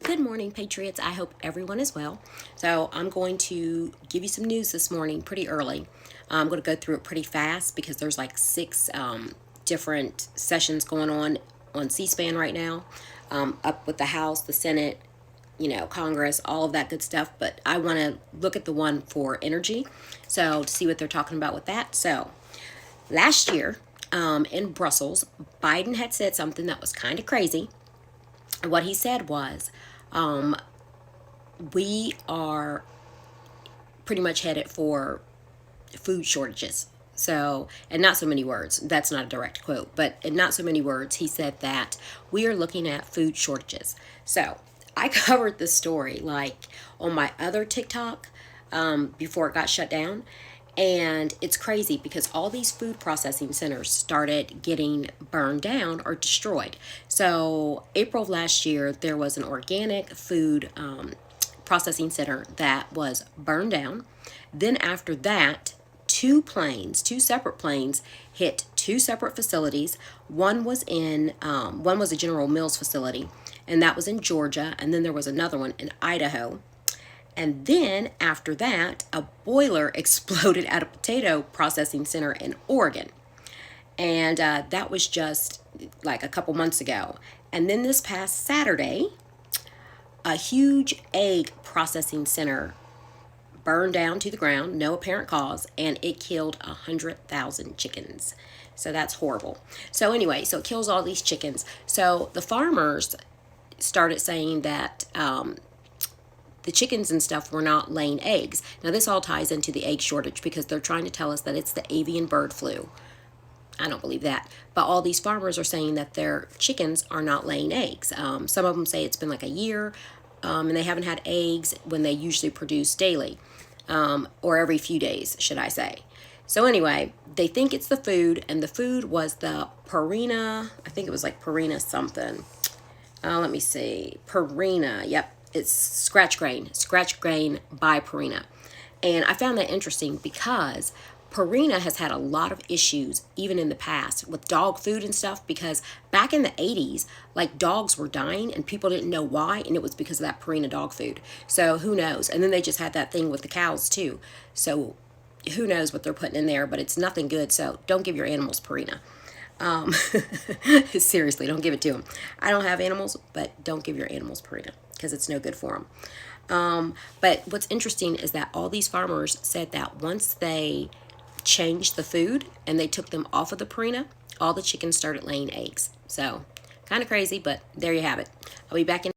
Good morning, Patriots. I hope everyone is well. So, I'm going to give you some news this morning pretty early. I'm going to go through it pretty fast because there's like six different sessions going on C-SPAN right now, up with the House, the Senate, Congress, all of that good stuff. But I want to look at the one for energy, so to see what they're talking about with that. So, last year in Brussels, Biden had said something that was kind of crazy. What he said was, we are pretty much headed for food shortages. So, and not so many words, that's not a direct quote, but in not so many words, he said that we are looking at food shortages. So, I covered this story like on my other TikTok before it got shut down. And it's crazy because all these food processing centers started getting burned down or destroyed. So, April of last year, there was an organic food processing center that was burned down. Then, after that, two separate planes, hit two separate facilities. One was a General Mills facility, and that was in Georgia. And then there was another one in Idaho. And then after that, a boiler exploded at a potato processing center in Oregon. And that was just like a couple months ago. And then this past Saturday, a huge egg processing center burned down to the ground, no apparent cause, and it killed 100,000 chickens. So that's horrible. So anyway, so it kills all these chickens. So the farmers started saying that the chickens and stuff were not laying eggs. Now, this all ties into the egg shortage because they're trying to tell us that it's the avian bird flu. I don't believe that. But all these farmers are saying that their chickens are not laying eggs. Some of them say it's been like a year and they haven't had eggs when they usually produce daily, or every few days, should I say. So anyway, they think it's the food, and the food was the Purina. I think it was like Purina something. Let me see. Purina, yep. It's Scratch Grain by Purina. And I found that interesting because Purina has had a lot of issues even in the past with dog food and stuff, because back in the 80s, like, dogs were dying and people didn't know why, and it was because of that Purina dog food. So who knows? And then they just had that thing with the cows too. So who knows what they're putting in there, but it's nothing good. So don't give your animals Purina. Seriously, don't give it to them. I don't have animals, but don't give your animals Purina because it's no good for them. But what's interesting is that all these farmers said that once they changed the food and they took them off of the Purina, all the chickens started laying eggs. So kind of crazy, but there you have it. I'll be back in